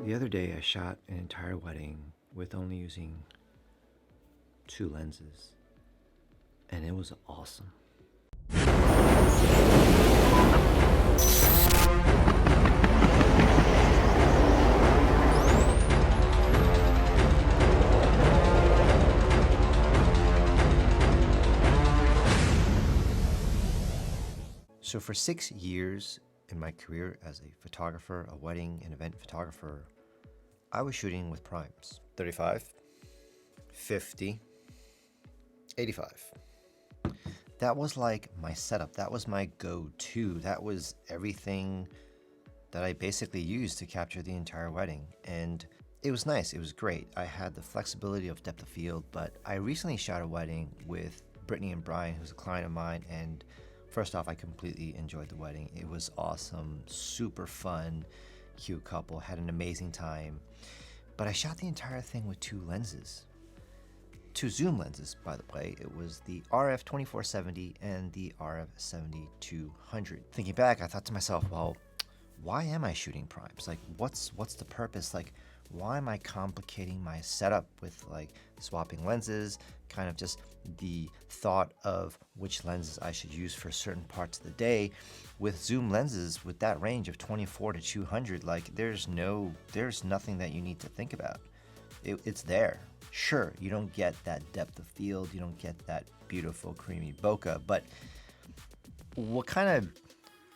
The other day I shot an entire wedding with only using 2 lenses, and it was awesome. So for 6 years in my career as a photographer, a wedding and event photographer, I was shooting with primes. 35, 50, 85. That was like my setup. That was my go-to. That was everything that I basically used to capture the entire wedding. And it was nice. It was great. I had the flexibility of depth of field, but I recently shot a wedding with Brittany and Brian, who's a client of mine, and first off, I completely enjoyed the wedding. It was awesome, super fun, cute couple, had an amazing time. But I shot the entire thing with 2 lenses. 2 zoom lenses, by the way. It was the RF 2470 and the RF 7200. Thinking back, I thought to myself, well, why am I shooting primes? Like, what's the purpose? Like, why am I complicating my setup with like swapping lenses, kind of just the thought of which lenses I should use for certain parts of the day. With zoom lenses, with that range of 24 to 200, like there's nothing that you need to think about. It's there. Sure, you don't get that depth of field, you don't get that beautiful creamy bokeh, but what kind of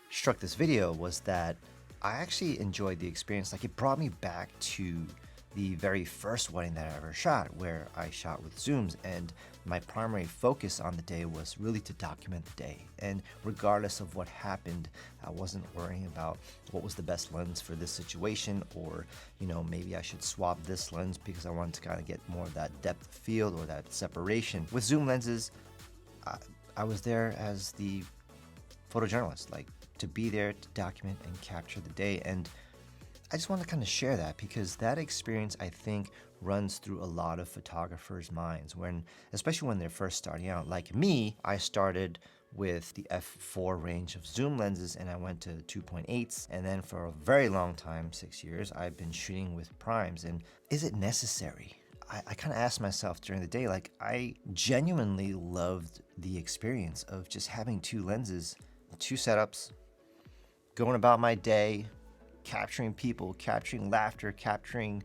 struck this video was that I actually enjoyed the experience. Like, it brought me back to the very first wedding that I ever shot, where I shot with zooms, and my primary focus on the day was really to document the day. And regardless of what happened, I wasn't worrying about what was the best lens for this situation, or maybe I should swap this lens because I wanted to kind of get more of that depth of field or that separation. With zoom lenses, I was there as the photojournalist, like to be there to document and capture the day. And I just want to kind of share that because that experience, I think, runs through a lot of photographers' minds, especially when they're first starting out. Like me, I started with the f4 range of zoom lenses and I went to 2.8s, and then for a very long time, 6 years, I've been shooting with primes. And is it necessary? I kind of asked myself during the day, like, I genuinely loved the experience of just having 2 lenses, 2 setups, going about my day, capturing people, capturing laughter, capturing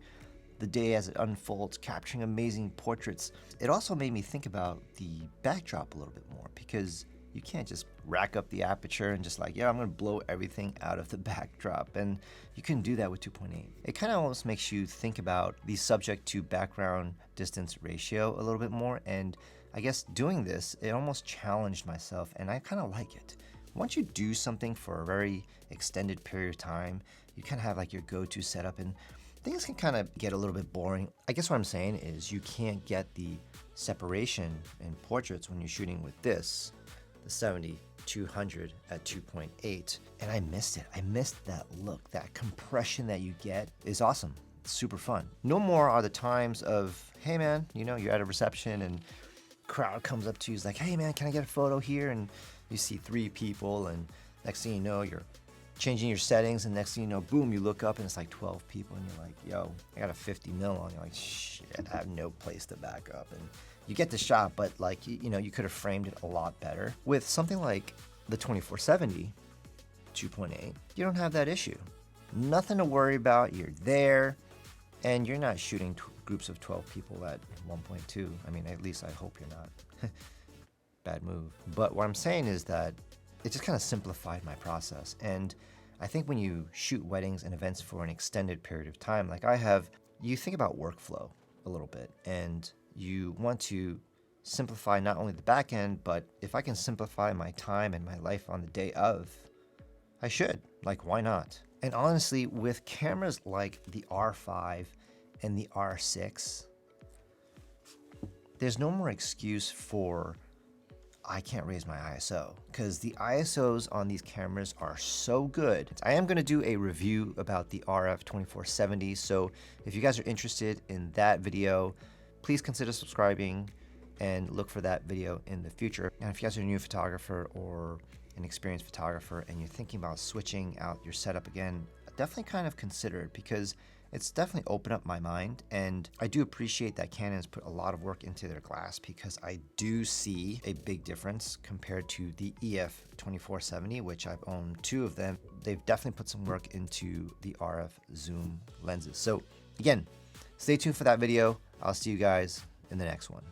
the day as it unfolds, capturing amazing portraits. It also made me think about the backdrop a little bit more, because you can't just rack up the aperture and just like, yeah, I'm gonna blow everything out of the backdrop. And you can do that with 2.8. It kind of almost makes you think about the subject to background distance ratio a little bit more. And I guess doing this, it almost challenged myself, and I kind of like it. Once you do something for a very extended period of time, you kind of have like your go-to setup, and things can kind of get a little bit boring. I guess what I'm saying is you can't get the separation in portraits when you're shooting with this, the 70-200 at 2.8, and I missed it. I missed that look. That compression that you get is awesome. It's super fun. No more are the times of, hey man, you're at a reception and crowd comes up to you, is like, hey man, can I get a photo here? And you see 3 people, and next thing you know, you're changing your settings, and next thing you know, boom, you look up and it's like 12 people, and you're like, yo, I got a 50 mil on. You're like, shit, I have no place to back up. And you get the shot, but like, you could have framed it a lot better. With something like the 2470 2.8, you don't have that issue. Nothing to worry about. You're there, and you're not shooting groups of 12 people at 1.2. I mean, at least I hope you're not. Bad move. But what I'm saying is that it just kind of simplified my process. And I think when you shoot weddings and events for an extended period of time, like I have, you think about workflow a little bit, and you want to simplify not only the back end, but if I can simplify my time and my life on the day of, I should. Like, why not? And honestly, with cameras like the R5 and the R6, there's no more excuse for I can't raise my ISO, because the ISOs on these cameras are so good. I am going to do a review about the RF 2470, so if you guys are interested in that video, please consider subscribing and look for that video in the future. And if you guys are a new photographer or an experienced photographer and you're thinking about switching out your setup again, definitely kind of consider it, because it's definitely opened up my mind, and I do appreciate that Canon has put a lot of work into their glass, because I do see a big difference compared to the EF 2470, which I've owned 2 of them. They've definitely put some work into the RF zoom lenses. So again, stay tuned for that video. I'll see you guys in the next one.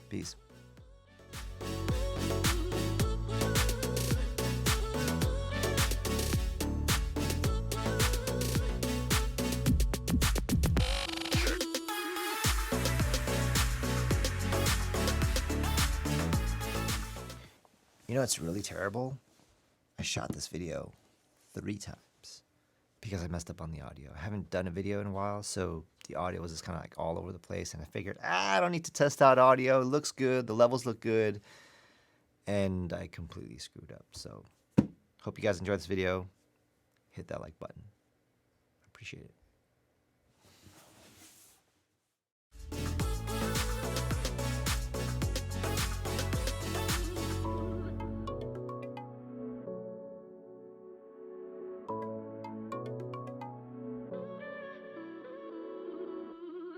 Peace. You know, it's really terrible. I shot this video 3 times because I messed up on the audio. I haven't done a video in a while, so the audio was just kind of like all over the place, and I figured, I don't need to test out audio. It looks good. The levels look good. And I completely screwed up. So hope you guys enjoyed this video. Hit that like button. I appreciate it.